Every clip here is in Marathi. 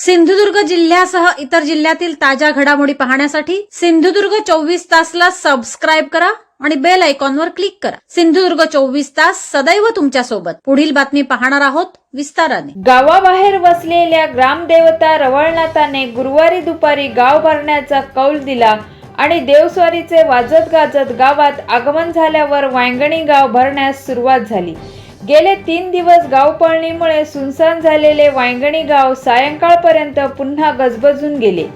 सिंधुदुर्ग जिल्ह्यासह इतर जिल्ह्यातील ताज्या घडामोडी पाहण्यासाठी सिंधुदुर्ग 24 तासला सबस्क्राइब करा आणि बेल आयकॉनवर क्लिक करा। सिंधुदुर्ग 24 तास सदैव तुमच्या सोबत। पुढील बातमी पाहणार आहोत विस्ताराने। गावाबाहेर वसलेल्या ग्रामदेवता रवळनाथाने गुरुवारी दुपारी गाव भरण्याचा कौल दिला आणि देवस्वारीचे वाजत गाजत गावात आगमन झाल्यावर वांगणी गाव भरण्यास सुरुवात झाली। गेले 3 दिवस गावपळणीमुळे सुनसान झालेले वांगणी गाव सायंकाळपर्यंत पुन्हा गजबजून गेले।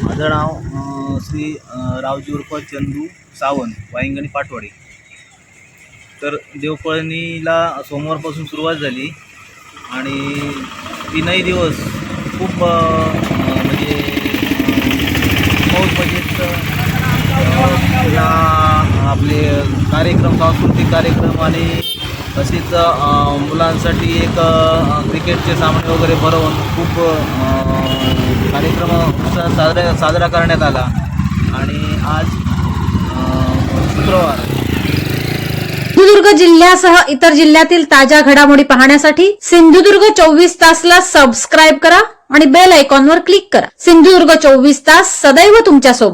माझं नाव श्री रावजी उर्फ चंदू सावंत, वांगणी पाटवाडी। तर देवपळणीला सोमवारपासून सुरुवात झाली आणि 3 दिवस खूप म्हणजे मौज आपले कार्यक्रम, सांस्कृतिक कार्यक्रम आणि तसेच मुलांसाठी एक क्रिकेटचे सामने वगैरे भरवून खूप कार्यक्रम साजरा करण्यात आला। आणि आज शुक्रवार। सिंधुदुर्ग जिल्ह्यासह इतर जिल्ह्यातील ताज्या घडामोडी पाहण्यासाठी सिंधुदुर्ग 24 तासला सबस्क्राइब करा आणि बेल आयकॉनवर क्लिक करा। सिंधुदुर्ग 24 तास सदैव तुमच्या सोबत।